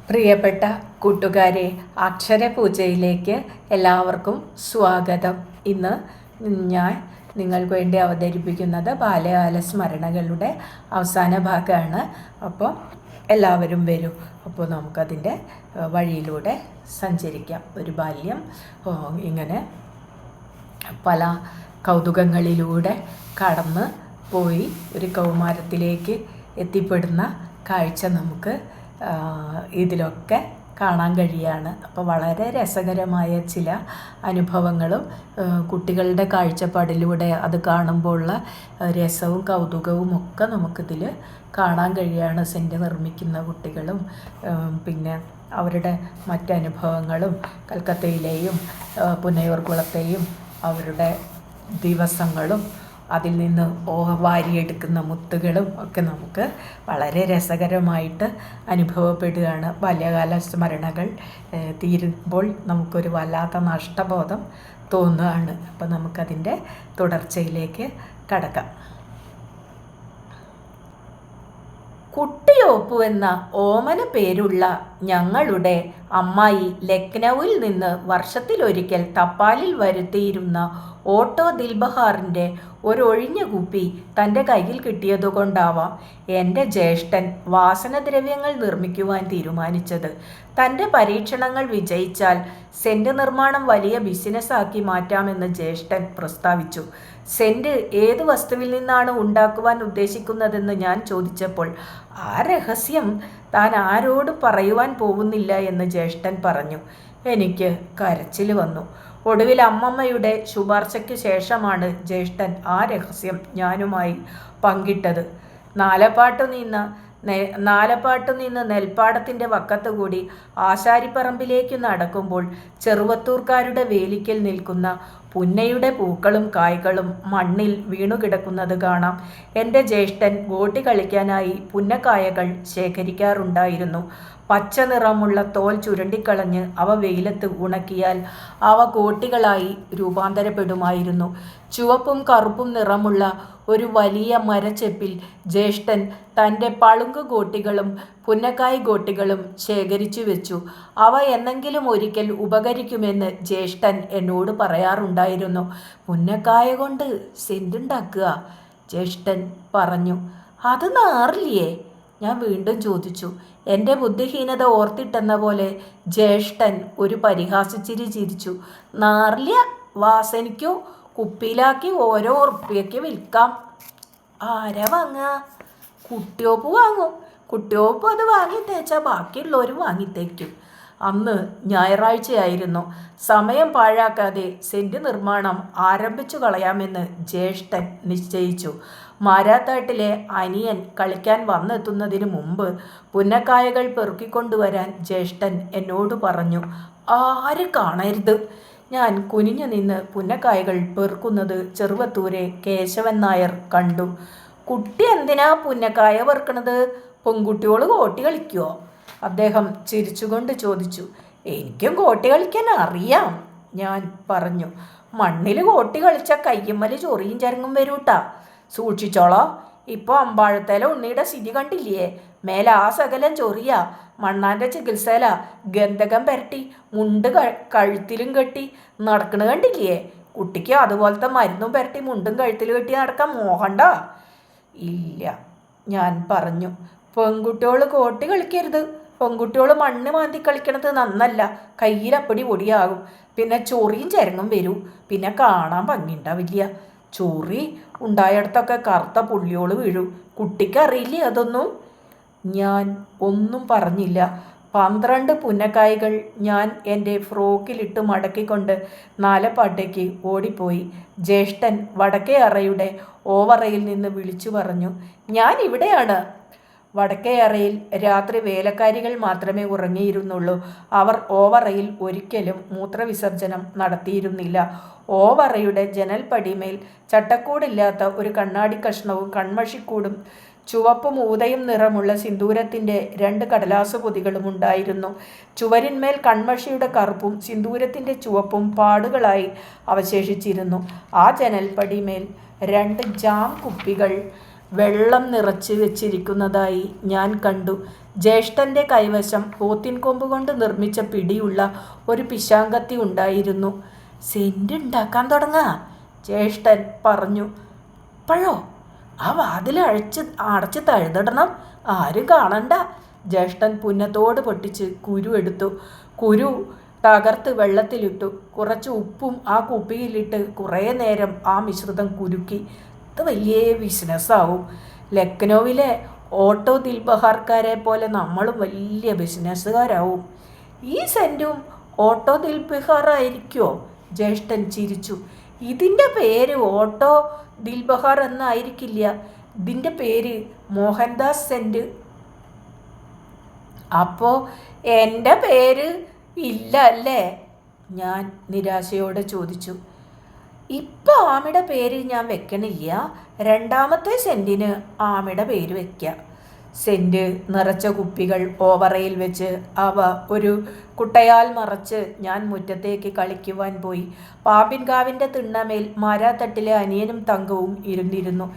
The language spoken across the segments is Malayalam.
പ്രിയപ്പെട്ട കൂട്ടുകാരെ, അക്ഷരപൂജയിലേക്ക് എല്ലാവർക്കും സ്വാഗതം. ഇന്ന് ഞാൻ നിങ്ങൾക്ക് വേണ്ടി അവതരിപ്പിക്കുന്നത് ബാല്യകാല സ്മരണകളുടെ അവസാന ഭാഗമാണ്. അപ്പോൾ എല്ലാവരും വരൂ. അപ്പോൾ നമുക്കതിൻ്റെ വഴിയിലൂടെ സഞ്ചരിക്കാം. ഒരു ബാല്യം ഇങ്ങനെ പല കൗതുകങ്ങളിലൂടെ കടന്ന് പോയി ഒരു കൗമാരത്തിലേക്ക് എത്തിപ്പെടുന്ന കാഴ്ച നമുക്ക് ഇതിലൊക്കെ കാണാൻ കഴിയാണ്. അപ്പോൾ വളരെ രസകരമായ ചില അനുഭവങ്ങളും കുട്ടികളുടെ കാഴ്ചപ്പാടിലൂടെ അത് കാണുമ്പോഴുള്ള രസവും കൗതുകവും ഒക്കെ നമുക്കിതിൽ കാണാൻ കഴിയാണ്. സെൻറ്റ് നിർമ്മിക്കുന്ന കുട്ടികളും പിന്നെ അവരുടെ മറ്റനുഭവങ്ങളും കൽക്കത്തയിലെയും പുന്നയൂർകുളത്തെയും അവരുടെ ദിവസങ്ങളും അതിൽ നിന്ന് വാരിയെടുക്കുന്ന മുത്തുകളും ഒക്കെ നമുക്ക് വളരെ രസകരമായിട്ട് അനുഭവപ്പെടുകയാണ്. ബാല്യകാല സ്മരണകൾ തീരുമ്പോൾ നമുക്കൊരു വല്ലാത്ത നഷ്ടബോധം തോന്നുകയാണ്. അപ്പോൾ നമുക്കതിൻ്റെ തുടർച്ചയിലേക്ക് കടക്കാം. കുട്ടിയോപ്പു എന്ന ഓമന പേരുള്ള ഞങ്ങളുടെ അമ്മായി ലക്നൌവിൽ നിന്ന് വർഷത്തിലൊരിക്കൽ തപാലിൽ വരുത്തിയിരുന്ന ഓട്ടോ ദിൽബഹാറിൻ്റെ ഒരൊഴിഞ്ഞ കുപ്പി തൻ്റെ കയ്യിൽ കിട്ടിയതുകൊണ്ടാവാം എൻ്റെ ജ്യേഷ്ഠൻ വാസനദ്രവ്യങ്ങൾ നിർമ്മിക്കുവാൻ തീരുമാനിച്ചത്. തൻ്റെ പരീക്ഷണങ്ങൾ വിജയിച്ചാൽ സെൻറ്റ് നിർമ്മാണം വലിയ ബിസിനസ്സാക്കി മാറ്റാമെന്ന് ജ്യേഷ്ഠൻ പ്രസ്താവിച്ചു. സെൻറ്റ് ഏത് വസ്തുവിൽ നിന്നാണ് ഉണ്ടാക്കുവാൻ ഉദ്ദേശിക്കുന്നതെന്ന് ഞാൻ ചോദിച്ചപ്പോൾ ആ രഹസ്യം താൻ ആരോടും പറയുവാൻ പോകുന്നില്ല എന്ന് ജ്യേഷ്ഠൻ പറഞ്ഞു. എനിക്ക് കരച്ചിൽ വന്നു. ഒടുവിൽ അമ്മമ്മയുടെ ശുപാർശയ്ക്ക് ശേഷമാണ് ജ്യേഷ്ഠൻ ആ രഹസ്യം ഞാനുമായി പങ്കിട്ടത്. നാലപ്പാട്ടു നിന്ന് നെൽപ്പാടത്തിൻ്റെ വക്കത്തുകൂടി ആശാരിപ്പറമ്പിലേക്ക് നടക്കുമ്പോൾ ചെറുവത്തൂർക്കാരുടെ വേലിക്കൽ നിൽക്കുന്ന പുന്നയുടെ പൂക്കളും കായ്കളും മണ്ണിൽ വീണുകിടക്കുന്നത് കാണാം. എൻ്റെ ജ്യേഷ്ഠൻ ഗോട്ടി കളിക്കാനായി പുന്നക്കായകൾ ശേഖരിക്കാറുണ്ടായിരുന്നു. പച്ച നിറമുള്ള തോൽ ചുരണ്ടിക്കളഞ്ഞ് അവ വെയിലത്ത് ഉണക്കിയാൽ അവ ഗോട്ടികളായി രൂപാന്തരപ്പെടുമായിരുന്നു. ചുവപ്പും കറുപ്പും നിറമുള്ള ഒരു വലിയ മരച്ചെപ്പിൽ ജ്യേഷ്ഠൻ തൻ്റെ പളുങ്ക് ഗോട്ടികളും പുന്നക്കായ് ഗോട്ടികളും ശേഖരിച്ചു വെച്ചു. അവ എന്നെങ്കിലും ഒരിക്കൽ ഉപകരിക്കുമെന്ന് ജ്യേഷ്ഠൻ എന്നോട് പറയാറുണ്ടായിരുന്നു. പുന്നക്കായ കൊണ്ട് സെൻറ്റുണ്ടാക്കുക, ജ്യേഷ്ഠൻ പറഞ്ഞു. അത് നാറില്ലേ? ഞാൻ വീണ്ടും ചോദിച്ചു. എൻ്റെ ബുദ്ധിഹീനത ഓർത്തിട്ടെന്ന പോലെ ജ്യേഷ്ഠൻ ഒരു പരിഹാസച്ചിരി ചിരിച്ചു. നാറില്ല, വാസനിക്കോ കുപ്പിയിലാക്കി ഓരോ ഉറുപ്പ്യയ്ക്ക് വിൽക്കാം. ആരാ വാങ്ങുക? കുട്ടിയോപ്പ് വാങ്ങും. കുട്ടിയോപ്പ് അത് വാങ്ങി തേച്ചാൽ ബാക്കിയുള്ളവരും വാങ്ങിത്തേക്കും. അന്ന് ഞായറാഴ്ചയായിരുന്നു. സമയം പാഴാക്കാതെ സെൻറ്റ് നിർമ്മാണം ആരംഭിച്ചു കളയാമെന്ന് ജ്യേഷ്ഠൻ നിശ്ചയിച്ചു. മാരാത്താട്ടിലെ അനിയൻ കളിക്കാൻ വന്നെത്തുന്നതിന് മുമ്പ് പുന്നക്കായകൾ പെറുക്കിക്കൊണ്ടുവരാൻ ജ്യേഷ്ഠൻ എന്നോട് പറഞ്ഞു. ആര് കാണരുത്. ഞാൻ കുനിഞ്ഞു നിന്ന് പുന്നക്കായകൾ പെറുക്കുന്നത് ചെറുവത്തൂരെ കേശവൻ നായർ കണ്ടു. കുട്ടി എന്തിനാ പുന്നക്കായ പെറുക്കണത്? പെൺകുട്ടിയോട് കോട്ടി കളിക്കുമോ? അദ്ദേഹം ചിരിച്ചുകൊണ്ട് ചോദിച്ചു. എനിക്കും കോട്ടി കളിക്കാൻ അറിയാം, ഞാൻ പറഞ്ഞു. മണ്ണിൽ കോട്ടി കളിച്ച കയ്യുമ്മൽ ചൊറിയും ചരങ്ങും വരൂട്ടാ, സൂക്ഷിച്ചോളോ. ഇപ്പോൾ അമ്പാഴത്തേല ഉണ്ണിയുടെ സ്ഥിതി കണ്ടില്ലേ? മേലെ ആ സകലം ചൊറിയ. മണ്ണാൻ്റെ ചികിത്സയില ഗന്ധകം പരട്ടി മുണ്ട് കഴുത്തിലും കെട്ടി നടക്കണ കണ്ടില്ലേ? കുട്ടിക്ക് അതുപോലത്തെ മരുന്നും പരട്ടി മുണ്ടും കഴുത്തിൽ കെട്ടി നടക്കാൻ മോഹണ്ട? ഇല്ല, ഞാൻ പറഞ്ഞു. പെൺകുട്ടികൾ കോട്ടി കളിക്കരുത്. പെൺകുട്ടികൾ മണ്ണ് മാന്തി കളിക്കണത് നന്നല്ല. കയ്യിലപ്പടി പൊടിയാകും. പിന്നെ ചൊറിയും ചരങ്ങും വരൂ. പിന്നെ കാണാൻ ഭംഗിയുണ്ടാവില്ല. ചൊറി ഉണ്ടായിടത്തൊക്കെ കറുത്ത പുള്ളിയോൾ വീഴൂ. കുട്ടിക്കറിയില്ലേ അതൊന്നും? ഞാൻ ഒന്നും പറഞ്ഞില്ല. 12 പുന്നക്കായകൾ ഞാൻ എൻ്റെ ഫ്രോക്കിലിട്ട് മടക്കിക്കൊണ്ട് നാലപ്പാട്ടേക്ക് ഓടിപ്പോയി. ജ്യേഷ്ഠൻ വടക്കേ അറയുടെ ഓവറയിൽ നിന്ന് വിളിച്ചു പറഞ്ഞു. ഞാൻ ഇവിടെയാണ്. വടക്കേ അറയിൽ രാത്രി വേലക്കാരികൾ മാത്രമേ ഉറങ്ങിയിരുന്നുള്ളൂ. അവർ ഓവറയിൽ ഒരിക്കലും മൂത്രവിസർജനം നടത്തിയിരുന്നില്ല. ഓവറയുടെ ജനൽപ്പടിമേൽ ചട്ടക്കൂടില്ലാത്ത ഒരു കണ്ണാടി കഷ്ണവും കൺമഷിക്കൂടും ചുവപ്പും ഊതയും നിറമുള്ള സിന്ദൂരത്തിൻ്റെ 2 കടലാസു പൊതികളും ഉണ്ടായിരുന്നു. ചുവരിന്മേൽ കൺമഷിയുടെ കറുപ്പും സിന്ദൂരത്തിൻ്റെ ചുവപ്പും പാടുകളായി അവശേഷിച്ചിരുന്നു. ആ ജനൽപ്പടിമേൽ 2 ജാം കുപ്പികൾ വെള്ളം നിറച്ച് വെച്ചിരിക്കുന്നതായി ഞാൻ കണ്ടു. ജ്യേഷ്ഠൻ്റെ കൈവശം പോത്തിൻ കൊമ്പ് കൊണ്ട് നിർമ്മിച്ച പിടിയുള്ള ഒരു പിശാങ്കത്തി ഉണ്ടായിരുന്നു. സെന്റ് ഉണ്ടാക്കാൻ തുടങ്ങാ, ജ്യേഷ്ഠൻ പറഞ്ഞു. പഴോ, ആ വാതിൽ അടച്ച് തഴുതിടണം, ആരും കാണണ്ട. ജ്യേഷ്ഠൻ പുന്നത്തോട് പൊട്ടിച്ച് കുരു എടുത്തു. കുരു തകർത്ത് വെള്ളത്തിലിട്ടു. കുറച്ച് ഉപ്പും ആ കുപ്പിയിലിട്ട് കുറേ നേരം ആ മിശ്രിതം കുരുക്കി. ഇത് വലിയ ബിസിനസ്സാവും. ലക്നൗവിലെ ഓട്ടോ ദിൽബഹാർക്കാരെ പോലെ നമ്മളും വലിയ ബിസിനസ്സുകാരാവും. ഈ സെൻറ്റും ഓട്ടോ ദിൽബഹാർ ആയിരിക്കുമോ? ജ്യേഷ്ഠൻ ചിരിച്ചു. ഇതിൻ്റെ പേര് ഓട്ടോ ദിൽബഹാർ എന്നായിരിക്കില്ല. ഇതിൻ്റെ പേര് മോഹൻദാസ് സെൻറ്റ്. അപ്പോൾ എൻ്റെ പേര് ഇല്ല അല്ലേ? ഞാൻ നിരാശയോടെ ചോദിച്ചു. ഇപ്പം ആമയുടെ പേര് ഞാൻ വെക്കണില്ല. രണ്ടാമത്തെ സെൻറ്റിന് ആമയുടെ പേര് വയ്ക്കാം. സെൻറ്റ് നിറച്ച കുപ്പികൾ ഓവറയിൽ വെച്ച് അവ ഒരു കുട്ടയാൽ മറച്ച് ഞാൻ മുറ്റത്തേക്ക് കളിക്കുവാൻ പോയി. പാമ്പിൻകാവിൻ്റെ തിണ്ണമേൽ മാരാത്തട്ടിലെ അനിയനും തങ്കവും ഇരുന്നിരുന്നു.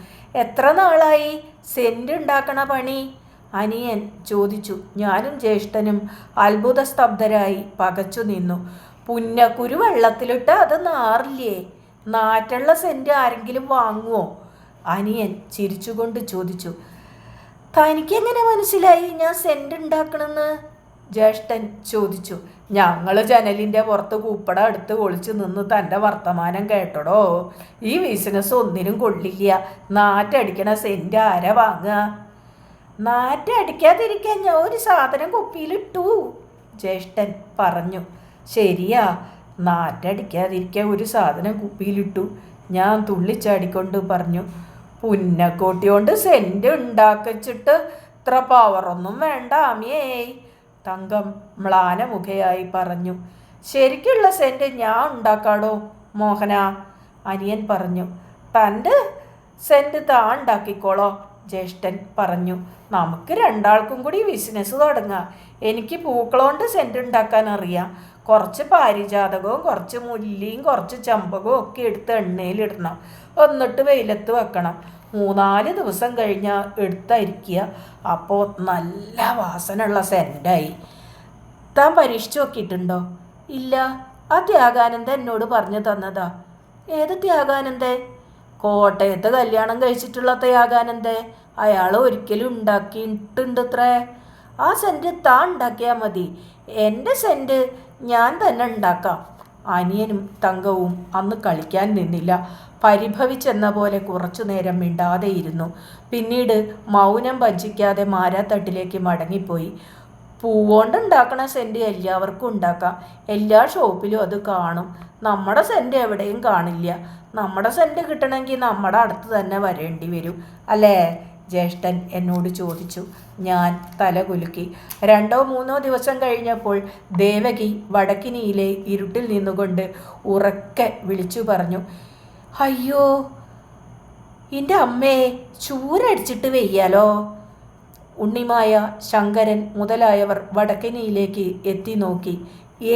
എത്ര നാളായി സെൻറ്റ് ഉണ്ടാക്കണ പണി? അനിയൻ ചോദിച്ചു. ഞാനും ജ്യേഷ്ഠനും അത്ഭുത സ്തബ്ധരായി പകച്ചു നിന്നു. പുന്നക്കുരു വെള്ളത്തിലിട്ട് അത് നാറില്ലേ? നാറ്റുള്ള സെൻറ്റ് ആരെങ്കിലും വാങ്ങുമോ? അനിയൻ ചിരിച്ചുകൊണ്ട് ചോദിച്ചു. തനിക്കെങ്ങനെ മനസ്സിലായി ഞാൻ സെൻറ്റ് ഉണ്ടാക്കണമെന്ന്? ജ്യേഷ്ഠൻ ചോദിച്ചു. ഞങ്ങൾ ജനലിൻ്റെ പുറത്ത് കൂപ്പട എടുത്ത് ഒളിച്ചു നിന്ന് തൻ്റെ വർത്തമാനം കേട്ടടോ. ഈ ബിസിനസ് ഒന്നിനും കൊള്ളില്ല. നാറ്റടിക്കണ സെൻറ്റ് ആരാ വാങ്ങുക? നാറ്റടിക്കാതിരിക്കാൻ ഞാൻ ഒരു സാധനം കുപ്പിയിലിട്ടു, ജ്യേഷ്ഠൻ പറഞ്ഞു. ശരിയാ, നാറ്റടിക്കാതിരിക്കാൻ ഒരു സാധനം കുപ്പിയിലിട്ടു, ഞാൻ തുള്ളിച്ചാടിക്കൊണ്ട് പറഞ്ഞു. പുന്നക്കോട്ടി കൊണ്ട് സെൻറ്റ് ഉണ്ടാക്കിച്ചിട്ട് ഇത്ര പവറൊന്നും വേണ്ട ആമിയേ, തങ്കം മ്ലാനമുഖയായി പറഞ്ഞു. ശരിക്കുള്ള സെൻറ്റ് ഞാൻ ഉണ്ടാക്കാടോ മോഹന, അനിയൻ പറഞ്ഞു. തൻ്റെ സെൻറ്റ് താൻ ഉണ്ടാക്കിക്കോളോ, ജ്യേഷ്ഠൻ പറഞ്ഞു. നമുക്ക് രണ്ടാൾക്കും കൂടി ബിസിനസ് തുടങ്ങാം. എനിക്ക് പൂക്കളോണ്ട് സെൻറ്റ് ഉണ്ടാക്കാൻ അറിയാം. കുറച്ച് പാരിജാതകവും കുറച്ച് മുല്ലയും കുറച്ച് ചമ്പകവും ഒക്കെ എടുത്ത് എണ്ണയിലിടണം. എന്നിട്ട് വെയിലത്ത് വെക്കണം. 3-4 ദിവസം കഴിഞ്ഞാൽ എടുത്തരിക്കുക. അപ്പോൾ നല്ല വാസനയുള്ള സെൻറ്റായി. താൻ പരീക്ഷിച്ച് നോക്കിയിട്ടുണ്ടോ? ഇല്ല, ആ ത്യാഗാനന്ദൻ എന്നോട് പറഞ്ഞു തന്നതാ. ഏത് ത്യാഗാനന്ദൻ? കോട്ടയത്ത് കല്യാണം കഴിച്ചിട്ടുള്ള ത്യാഗാനന്ദൻ. അയാൾ ഒരിക്കലും ഉണ്ടാക്കിയിട്ടുണ്ടത്രേ. ആ സെൻറ്റ് താൻ ഉണ്ടാക്കിയാൽ മതി. എൻ്റെ സെൻറ്റ് ഞാൻ തന്നെ ഉണ്ടാക്കാം. അനിയനും തങ്കവും അന്ന് കളിക്കാൻ നിന്നില്ല. പരിഭവിച്ചെന്ന പോലെ കുറച്ചു നേരം മിണ്ടാതെയിരുന്നു. പിന്നീട് മൗനം ഭഞ്ജിക്കാതെ മാരാത്തട്ടിലേക്ക് മടങ്ങിപ്പോയി. പൂവോണ്ടുണ്ടാക്കണ സെൻറ്റ് എല്ലാവർക്കും ഉണ്ടാക്കാം. എല്ലാ ഷോപ്പിലും അത് കാണും. നമ്മുടെ സെൻറ്റ് എവിടെയും കാണില്ല. നമ്മുടെ സെൻറ്റ് കിട്ടണമെങ്കിൽ നമ്മുടെ അടുത്ത് തന്നെ വരേണ്ടി വരും അല്ലേ? ജ്യേഷ്ഠൻ എന്നോട് ചോദിച്ചു. ഞാൻ തല കുലുക്കി. 2-3 ദിവസം കഴിഞ്ഞപ്പോൾ ദേവകി വടക്കിനിയിലെ ഇരുട്ടിൽ നിന്നുകൊണ്ട് ഉറക്കെ വിളിച്ചു പറഞ്ഞു. അയ്യോ, എൻ്റെ അമ്മേ, ചൂരടിച്ചിട്ട് വെയ്യാലോ. ഉണ്ണിമായ, ശങ്കരൻ മുതലായവർ വടക്കിനിയിലേക്ക് എത്തി നോക്കി.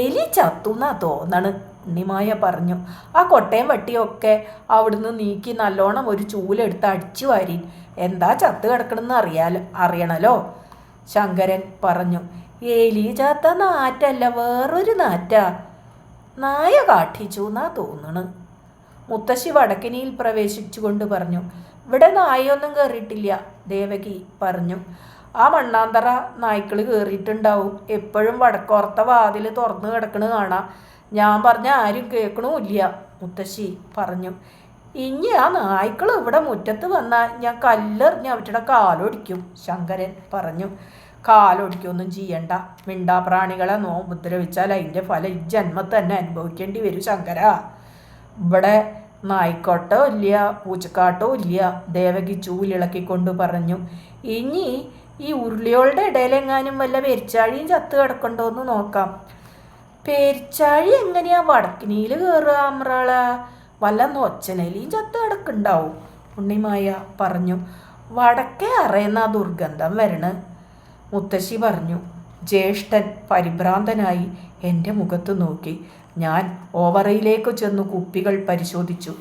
എലി ചത്തുന്നാ തോന്നണ്, ഉണ്ണിമായ പറഞ്ഞു. ആ കൊട്ടയും വട്ടിയൊക്കെ അവിടുന്ന് നീക്കി നല്ലോണം ഒരു ചൂലെടുത്ത് അടിച്ചു വാരി. എന്താ ചത്ത് കിടക്കണമെന്ന് അറിയണല്ലോ, ശങ്കരൻ പറഞ്ഞു. എലി ചത്ത നാറ്റല്ല, വേറൊരു നാറ്റാ. നായ കാട്ടിച്ചു എന്നാ തോന്നണ്, മുത്തശ്ശി വടക്കിനിയിൽ പ്രവേശിച്ചുകൊണ്ട് പറഞ്ഞു. ഇവിടെ നായൊന്നും കയറിയിട്ടില്ല, ദേവകി പറഞ്ഞു. ആ മണ്ണാന്തറ നായ്ക്കൾ കയറിയിട്ടുണ്ടാവും. എപ്പോഴും വടക്കോർത്ത വാതിൽ തുറന്നു കിടക്കണ കാണാം. ഞാൻ പറഞ്ഞ ആരും കേൾക്കണമില്ല, മുത്തശ്ശി പറഞ്ഞു. ഇനി ആ നായ്ക്കൾ ഇവിടെ മുറ്റത്ത് വന്നാൽ ഞാൻ കല്ലെറിഞ്ഞ് അവരുടെ കാലൊടിക്കും, ശങ്കരൻ പറഞ്ഞു. കാലൊടിക്കൊന്നും ചെയ്യണ്ട. മിണ്ടാപ്രാണികളെ ഉപദ്രവിച്ചാൽ അതിൻ്റെ ഫലം ഈ ജന്മത്ത് തന്നെ അനുഭവിക്കേണ്ടി വരും ശങ്കര. ഇവിടെ നായ്ക്കോട്ടോ ഇല്ല, പൂച്ചക്കാട്ടോ ഇല്ല, ദേവകി ചൂലിളക്കിക്കൊണ്ട് പറഞ്ഞു. ഇനി ഈ ഉരുളികളുടെ ഇടയിലെങ്ങാനും വല്ല പെരിച്ചാഴിയും ചത്ത് കിടക്കണ്ടോന്ന് നോക്കാം. പെരിച്ചാഴി എങ്ങനെയാ വടക്കിനിയിൽ കയറുക അമ്രാള? വല്ല നൊച്ചനലിയും ചത്ത് കിടക്കുന്നുണ്ടാവും, ഉണ്ണിമായ പറഞ്ഞു. വടക്കേ അറിയുന്ന ദുർഗന്ധം വരണ്, മുത്തശ്ശി പറഞ്ഞു. ജ്യേഷ്ഠൻ പരിഭ്രാന്തനായി എൻ്റെ മുഖത്ത് നോക്കി. ഞാൻ ഓവറയിലേക്ക് ചെന്നു കുപ്പികൾ പരിശോധിച്ചു.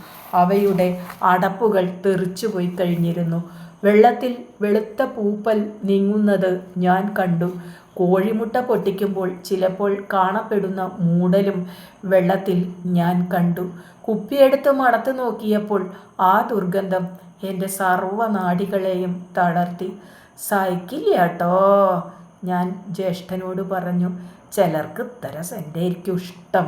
അവയുടെ അടപ്പുകൾ തെറിച്ചു പോയി കഴിഞ്ഞിരുന്നു. വെള്ളത്തിൽ വെളുത്ത പൂപ്പൽ നീങ്ങുന്നത് ഞാൻ കണ്ടു. കോഴിമുട്ട പൊട്ടിക്കുമ്പോൾ ചിലപ്പോൾ കാണപ്പെടുന്ന മൂടലും വെള്ളത്തിൽ ഞാൻ കണ്ടു. കുപ്പിയെടുത്ത് മണത്ത് നോക്കിയപ്പോൾ ആ ദുർഗന്ധം എൻ്റെ സർവ്വനാഡികളെയും തളർത്തി. സഹിക്കില്ലാട്ടോ, ഞാൻ ജ്യേഷ്ഠനോട് പറഞ്ഞു. ചിലർക്ക് ഇത്തരം സെൻ്റായിരിക്കും ഇഷ്ടം,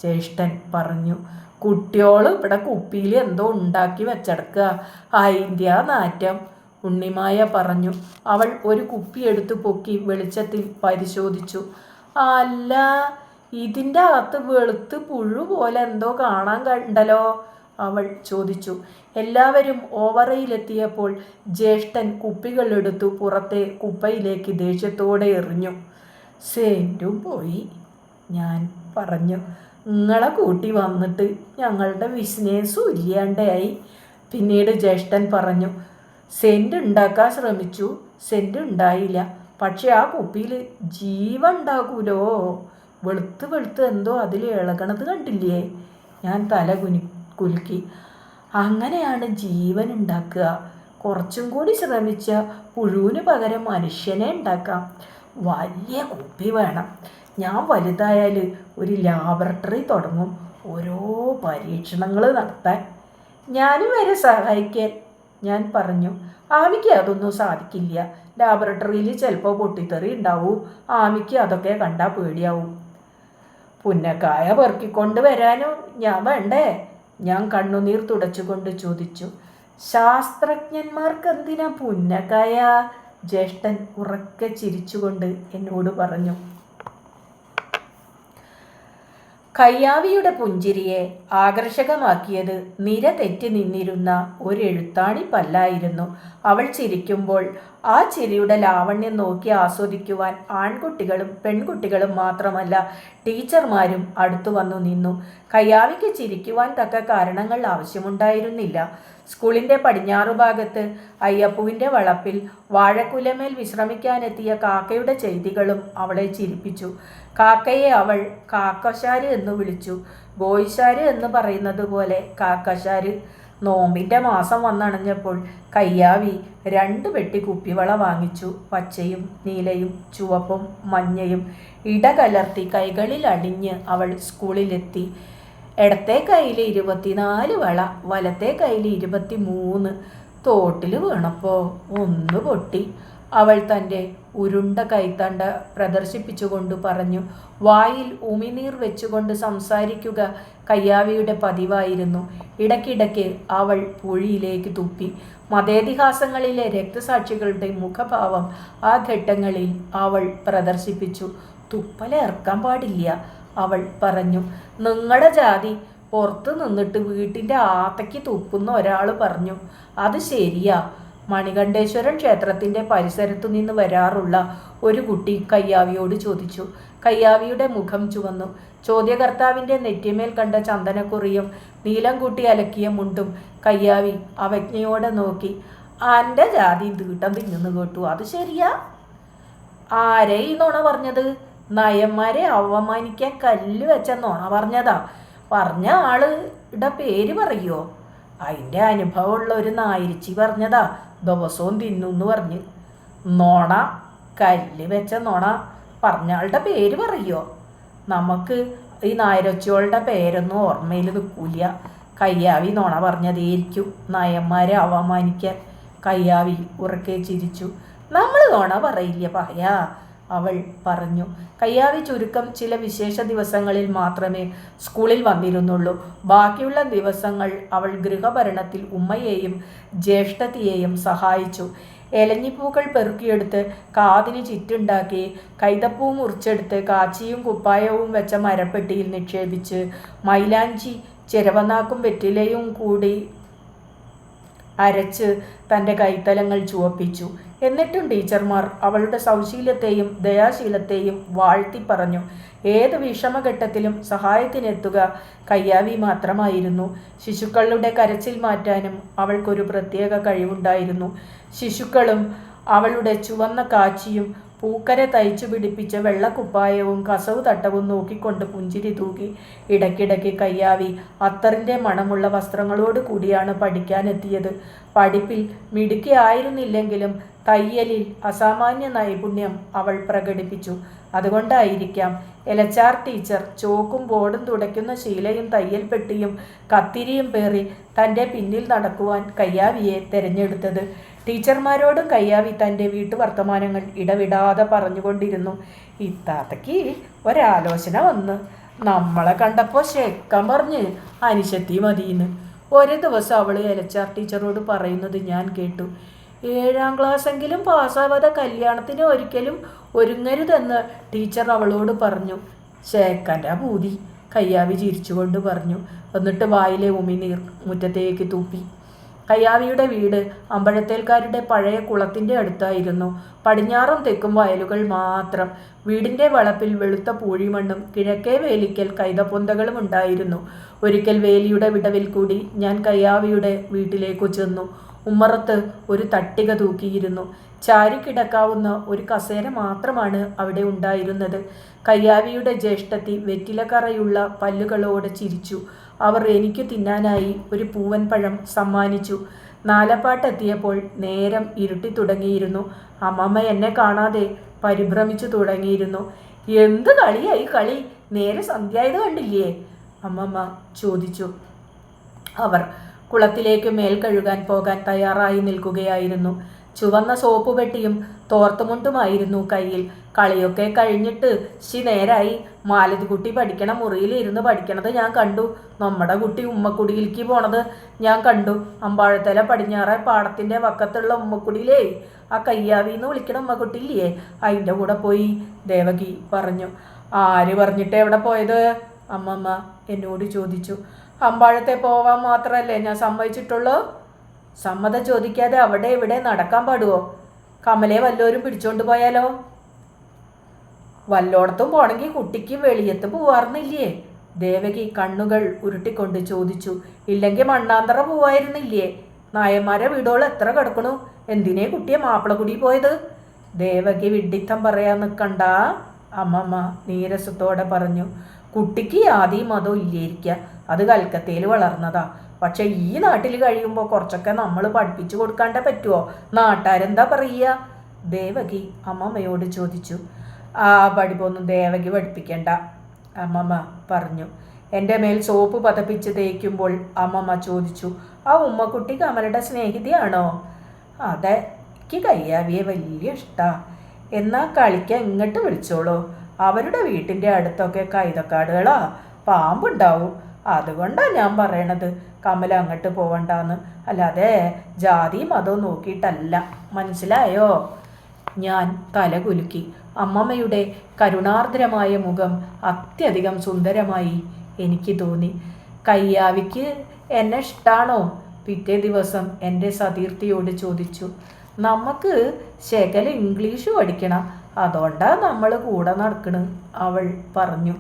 ജ്യേഷ്ഠൻ പറഞ്ഞു. കുട്ടിയോള് ഇവിടെ കുപ്പിയിൽ എന്തോ ഉണ്ടാക്കി വെച്ചെടുക്കുക, അതിൻ്റെ ആ നാറ്റം, ഉണ്ണിമായ പറഞ്ഞു. അവൾ ഒരു കുപ്പി എടുത്തു പൊക്കി വെളിച്ചത്തിൽ പരിശോധിച്ചു. അല്ല, ഇതിൻ്റെ അകത്ത് വെളുത്ത് പുഴു പോലെ എന്തോ കാണാൻ കണ്ടല്ലോ, അവൾ ചോദിച്ചു. എല്ലാവരും ഓവറയിലെത്തിയപ്പോൾ ജ്യേഷ്ഠൻ കുപ്പികളെടുത്തു പുറത്തെ കുപ്പയിലേക്ക് ദേഷ്യത്തോടെ എറിഞ്ഞു. സെൻറ്റും പോയി, ഞാൻ പറഞ്ഞു. നിങ്ങളെ കൂട്ടി വന്നിട്ട് ഞങ്ങളുടെ ബിസിനസ്സും ഇല്ലാണ്ടായി. പിന്നീട് ജ്യേഷ്ഠൻ പറഞ്ഞു. സെൻറ്റ് ഉണ്ടാക്കാൻ ശ്രമിച്ചു, സെൻറ്റ് ഉണ്ടായില്ല. പക്ഷെ ആ കുപ്പിയിൽ ജീവൻ ഉണ്ടാകൂലോ, വെളുത്ത് വെളുത്ത് എന്തോ അതിൽ ഇളകണത് കണ്ടില്ലേ? ഞാൻ തല കുലുക്കി. അങ്ങനെയാണ് ജീവൻ ഉണ്ടാക്കുക. കുറച്ചും കൂടി ശ്രമിച്ച പുഴുവിന് പകരം മനുഷ്യനെ ഉണ്ടാക്കാം. വലിയ കുപ്പി വേണം. ഞാൻ വലുതായാൽ ഒരു ലാബറട്ടറി തുടങ്ങും, ഓരോ പരീക്ഷണങ്ങൾ നടത്താൻ. ഞാനും വരെ സഹായിക്കാൻ, ഞാൻ പറഞ്ഞു. ആമിക്ക് അതൊന്നും സാധിക്കില്ല. ലാബറട്ടറിയിൽ ചിലപ്പോൾ പൊട്ടിത്തെറി ഉണ്ടാവും. ആമിക്ക് അതൊക്കെ കണ്ടാൽ പേടിയാവും. പുന്നക്കായ പെറുക്കിക്കൊണ്ട് വരാനും ഞാൻ വേണ്ടേ? ഞാൻ കണ്ണുനീർ തുടച്ചുകൊണ്ട് ചോദിച്ചു. ശാസ്ത്രജ്ഞന്മാർക്ക് എന്തിനാ പുന്നക്കായ? ജ്യേഷ്ഠൻ ഉറക്കെ ചിരിച്ചുകൊണ്ട് എന്നോട് പറഞ്ഞു. കയ്യാവിയുടെ പുഞ്ചിരിയെ ആകർഷകമാക്കിയത് നിര തെറ്റി നിന്നിരുന്ന ഒരു എഴുത്താണി പല്ലായിരുന്നു. അവൾ ചിരിക്കുമ്പോൾ ആ ചിരിയുടെ ലാവണ്യം നോക്കി ആസ്വദിക്കുവാൻ ആൺകുട്ടികളും പെൺകുട്ടികളും മാത്രമല്ല, ടീച്ചർമാരും അടുത്തു വന്നു നിന്നു. കയ്യാവിക്ക് ചിരിക്കുവാൻ തക്ക കാരണങ്ങൾ ആവശ്യമുണ്ടായിരുന്നില്ല. സ്കൂളിൻ്റെ പടിഞ്ഞാറു ഭാഗത്ത് അയ്യപ്പുവിൻ്റെ വളപ്പിൽ വാഴക്കുലമേൽ വിശ്രമിക്കാനെത്തിയ കാക്കയുടെ ചെയ്തികളും അവളെ ചിരിപ്പിച്ചു. കാക്കയെ അവൾ കാക്കശാര് എന്ന് വിളിച്ചു. ബോയ്ശാര് എന്ന് പറയുന്നത് പോലെ കാക്കശാര്. നോമ്പിൻ്റെ മാസം വന്നണഞ്ഞപ്പോൾ കയ്യാവി 2 പെട്ടി കുപ്പിവള വാങ്ങിച്ചു. പച്ചയും നീലയും ചുവപ്പും മഞ്ഞയും ഇടകലർത്തി കൈകളിൽ അണിഞ്ഞ് അവൾ സ്കൂളിലെത്തി. ഇടത്തെ കയ്യിൽ 24 വള, വലത്തെ കയ്യിൽ 23. തോട്ടിൽ വീണപ്പോൾ ഒന്ന് പൊട്ടി. അവൾ തൻ്റെ ഉരുണ്ട കൈത്തണ്ട പ്രദർശിപ്പിച്ചുകൊണ്ട് പറഞ്ഞു. വായിൽ ഉമിനീർ വെച്ചുകൊണ്ട് സംസാരിക്കുക കയ്യാവിയുടെ പതിവായിരുന്നു. ഇടയ്ക്കിടയ്ക്ക് അവൾ പുഴിയിലേക്ക് തുപ്പി. മതേതിഹാസങ്ങളിലെ രക്തസാക്ഷികളുടെ മുഖഭാവം ആ ഘട്ടങ്ങളിൽ അവൾ പ്രദർശിപ്പിച്ചു. തുപ്പലേർക്കാൻ പാടില്ല, അവൾ പറഞ്ഞു. നിങ്ങളുടെ ജാതി പുറത്ത് നിന്നിട്ട് വീട്ടിൻ്റെ ആത്തയ്ക്ക് തുപ്പുന്ന ഒരാൾ പറഞ്ഞു. അത് ശരിയാ. മണികണ്ഠേശ്വരം ക്ഷേത്രത്തിൻ്റെ പരിസരത്തു നിന്ന് വരാറുള്ള ഒരു കുട്ടി കയ്യാവിയോട് ചോദിച്ചു. കയ്യാവിയുടെ മുഖം ചുവന്നു. ചോദ്യകർത്താവിൻ്റെ നെറ്റിമേൽ കണ്ട ചന്ദനക്കുറിയും നീലം കൂട്ടി അലക്കിയ മുണ്ടും കയ്യാവി അവജ്ഞയോടെ നോക്കി. എൻ്റെ ജാതി തീട്ടം തിന്നു കേട്ടു, അത് ശരിയാ? ആരെ ഈ നുണ പറഞ്ഞത്? നയന്മാരെ അവമാനിക്കാൻ കല്ല് വെച്ച നുണ പറഞ്ഞതാ. പറഞ്ഞ ആളുടെ പേര് പറയുമോ? അതിൻ്റെ അനുഭവമുള്ള ഒരു നായിരിച്ചി പറഞ്ഞതാ, ദിവസവും തിന്നു പറഞ്ഞ്. നുണ, കല്ല് വെച്ച നുണ. പറഞ്ഞ ആളുടെ പേര് പറയുമോ? നമുക്ക് ഈ നായരച്ചിയോളുടെ പേരൊന്നും ഓർമ്മയിൽ നിൽക്കൂല. കയ്യാവി നുണ പറഞ്ഞതേയിരിക്കും നയന്മാരെ അവമാനിക്കാൻ. കയ്യാവി ഉറക്കെ ചിരിച്ചു. നമ്മൾ നുണ പറയില്ല പറയാ, അവൾ പറഞ്ഞു. കയ്യാവി ചുരുക്കം ചില വിശേഷ ദിവസങ്ങളിൽ മാത്രമേ സ്കൂളിൽ വന്നിരുന്നുള്ളൂ. ബാക്കിയുള്ള ദിവസങ്ങൾ അവൾ ഗൃഹഭരണത്തിൽ ഉമ്മയെയും ജ്യേഷ്ഠത്തിയെയും സഹായിച്ചു. എലഞ്ഞിപ്പൂക്കൾ പെറുക്കിയെടുത്ത് കാതിന് ചുറ്റുണ്ടാക്കി, കൈതപ്പൂ മുറിച്ചെടുത്ത് കാച്ചിയും കുപ്പായവും വെച്ച മരപ്പെട്ടിയിൽ നിക്ഷേപിച്ച്, മൈലാഞ്ചി ചിരവനാക്കും വെറ്റിലയും കൂടി അരച്ച് തൻ്റെ കൈത്തലങ്ങൾ ചുവപ്പിച്ചു. എന്നിട്ടും ടീച്ചർമാർ അവളുടെ സൗശീലത്തെയും ദയാശീലത്തെയും വാഴ്ത്തി പറഞ്ഞു. ഏത് വിഷമഘട്ടത്തിലും സഹായത്തിനെത്തുക കയ്യാവി മാത്രമായിരുന്നു. ശിശുക്കളുടെ കരച്ചിൽ മാറ്റാനും അവൾക്കൊരു പ്രത്യേക കഴിവുണ്ടായിരുന്നു. ശിശുക്കളും അവളുടെ ചുവന്ന കാച്ചിയും പൂക്കരെ തയ്ച്ചു പിടിപ്പിച്ച വെള്ളക്കുപ്പായവും കസവ് തട്ടവും നോക്കിക്കൊണ്ട് പുഞ്ചിരി തൂകി. ഇടയ്ക്കിടയ്ക്ക് കയ്യാവി അത്തറിൻ്റെ മണമുള്ള വസ്ത്രങ്ങളോട് കൂടിയാണ് പഠിക്കാനെത്തിയത്. പഠിപ്പിൽ മിടുക്കിയായിരുന്നില്ലെങ്കിലും തയ്യലിൽ അസാമാന്യ നൈപുണ്യം അവൾ പ്രകടിപ്പിച്ചു. അതുകൊണ്ടായിരിക്കാം LHR ടീച്ചർ ചോക്കും ബോർഡും തുടയ്ക്കുന്ന ശീലയും തയ്യൽ പെട്ടിയും കത്തിരിയും പേറി തൻ്റെ പിന്നിൽ നടക്കുവാൻ കയ്യാവിയെ തിരഞ്ഞെടുത്തത്. ടീച്ചർമാരോടും കയ്യാവി തൻ്റെ വീട്ടുവർത്തമാനങ്ങൾ ഇടവിടാതെ പറഞ്ഞുകൊണ്ടിരുന്നു. ഇത്താത്തയ്ക്ക് ഒരാലോചന വന്ന് നമ്മളെ കണ്ടപ്പോൾ ശേക്കാൻ പറഞ്ഞ് അനിശത്തി മതിയെന്ന്. ഒരു ദിവസം അവൾ LHR ടീച്ചറോട് പറയുന്നത് ഞാൻ കേട്ടു. 7ാം ക്ലാസ്സെങ്കിലും പാസ്സാവാതെ കല്യാണത്തിന് ഒരിക്കലും ഒരുങ്ങരുതെന്ന് ടീച്ചർ അവളോട് പറഞ്ഞു. ശേഖൻ്റെ ഭൂതി, കയ്യാവി ചിരിച്ചുകൊണ്ട് പറഞ്ഞു. എന്നിട്ട് വായിലെ ഉമിനീർ മുറ്റത്തേക്ക് തൂപ്പി. കയ്യാവിയുടെ വീട് അമ്പഴത്തേൽക്കാരുടെ പഴയ കുളത്തിൻ്റെ അടുത്തായിരുന്നു. പടിഞ്ഞാറും തെക്കും വയലുകൾ മാത്രം. വീടിൻ്റെ വളപ്പിൽ വെളുത്ത പൂഴിമണ്ണും കിഴക്കേ വേലിക്കൽ കൈതപ്പൊന്തകളും ഉണ്ടായിരുന്നു. ഒരിക്കൽ വേലിയുടെ വിടവിൽ കൂടി ഞാൻ കയ്യാവിയുടെ വീട്ടിലേക്കു ചെന്നു. ഉമ്മറത്ത് ഒരു തട്ടിക തൂക്കിയിരുന്നു. ചാരിക്കിടക്കാവുന്ന ഒരു കസേര മാത്രമാണ് അവിടെ ഉണ്ടായിരുന്നത്. കയ്യാവിയുടെ ജ്യേഷ്ഠത്തി വെറ്റിലക്കറയുള്ള പല്ലുകളോടെ ചിരിച്ചു. അവർ എനിക്ക് തിന്നാനായി ഒരു പൂവൻ പഴം സമ്മാനിച്ചു. നാലപ്പാട്ടെത്തിയപ്പോൾ നേരം ഇരുട്ടി തുടങ്ങിയിരുന്നു. അമ്മമ്മ എന്നെ കാണാതെ പരിഭ്രമിച്ചു തുടങ്ങിയിരുന്നു. എന്ത് കളിയായി കളി, നേരെ സന്ധ്യായത് കണ്ടില്ലേ? അമ്മമ്മ ചോദിച്ചു. അവർ കുളത്തിലേക്ക് മേൽ കഴുകാൻ പോകാൻ തയ്യാറായി നിൽക്കുകയായിരുന്നു. ചുവന്ന സോപ്പ് പെട്ടിയും തോർത്തുമുണ്ടുമായിരുന്നു കയ്യിൽ. കളിയൊക്കെ കഴിഞ്ഞിട്ട് നേരായി. മാലതിക്കുട്ടി പഠിക്കണ മുറിയിൽ ഇരുന്ന് പഠിക്കണത് ഞാൻ കണ്ടു. നമ്മുടെ കുട്ടി ഉമ്മക്കുടിയിലേക്ക് പോണത് ഞാൻ കണ്ടു. അമ്പാഴത്തല പടിഞ്ഞാറെ പാടത്തിൻ്റെ വക്കത്തുള്ള ഉമ്മക്കുടിയിലേ ആ കയ്യാവിന്ന് വിളിക്കണ ഉമ്മക്കുട്ടിയില്ലേ, അതിൻ്റെ കൂടെ പോയി, ദേവകി പറഞ്ഞു. ആര് പറഞ്ഞിട്ട് എവിടെ പോയത്? അമ്മമ്മ എന്നോട് ചോദിച്ചു. അമ്പാഴത്തെ പോവാൻ മാത്രമല്ലേ ഞാൻ സമ്മതിച്ചിട്ടുള്ളൂ. സമ്മതം ചോദിക്കാതെ അവിടെ ഇവിടെ നടക്കാൻ പാടുവോ? കമലെ വല്ലോരും പിടിച്ചോണ്ട് പോയാലോ? വല്ലോടത്തും പോണെങ്കിൽ കുട്ടിക്ക് വെളിയത്ത് പോവാറുന്നില്ലേ? ദേവകി കണ്ണുകൾ ഉരുട്ടിക്കൊണ്ട് ചോദിച്ചു. ഇല്ലെങ്കിൽ മണ്ണാന്തറ പോവായിരുന്നില്ലേ? നായന്മാരെ വീടോളം എത്ര കിടക്കണു? എന്തിനേ കുട്ടിയെ മാപ്പിളക്കുടി പോയത്? ദേവകി വിഡ്ഢിത്തം പറയാൻ നിൽക്കണ്ട, അമ്മമ്മ നീരസത്തോടെ പറഞ്ഞു. കുട്ടിക്ക് യാതി മതവും ഇല്ലേരിക്കുക. അത് കൽക്കത്തയിൽ വളർന്നതാ. പക്ഷെ ഈ നാട്ടിൽ കഴിയുമ്പോൾ കുറച്ചൊക്കെ നമ്മൾ പഠിപ്പിച്ചു കൊടുക്കാണ്ടേ പറ്റുമോ? നാട്ടാരെന്താ പറയുക? ദേവകി അമ്മമ്മയോട് ചോദിച്ചു. ആ പഠിപ്പൊന്നും ദേവകി പഠിപ്പിക്കണ്ട, അമ്മമ്മ പറഞ്ഞു. എൻ്റെ മേൽ സോപ്പ് പതപ്പിച്ച് തേക്കുമ്പോൾ അമ്മമ്മ ചോദിച്ചു. ആ ഉമ്മക്കുട്ടി കമലയുടെ സ്നേഹിതയാണോ? അതെ, എനിക്ക് കയ്യാവിയെ വലിയ ഇഷ്ടമാണ്. എന്നാൽ കളിക്കാൻ ഇങ്ങോട്ട് വിളിച്ചോളൂ. അവരുടെ വീട്ടിൻ്റെ അടുത്തൊക്കെ കൈതക്കാടുകളാ, പാമ്പുണ്ടാവും. അതുകൊണ്ടാണ് ഞാൻ പറയണത് കമല അങ്ങോട്ട് പോവണ്ടാന്ന്. അല്ലാതെ ജാതി മതവും നോക്കിയിട്ടല്ല, മനസ്സിലായോ? ഞാൻ തല കുലുക്കി. അമ്മമ്മയുടെ കരുണാർദ്രമായ മുഖം അത്യധികം സുന്ദരമായി എനിക്ക് തോന്നി. കയ്യാവിക്ക് എന്നെ ഇഷ്ടാണോ? പിറ്റേ ദിവസം എൻ്റെ സതീർത്ഥിയോട് ചോദിച്ചു. നമുക്ക് ശകല ഇംഗ്ലീഷ് പഠിക്കണം, അതുകൊണ്ടാണ് നമ്മൾ കൂടെ നടക്കണ്, അവൾ പറഞ്ഞു.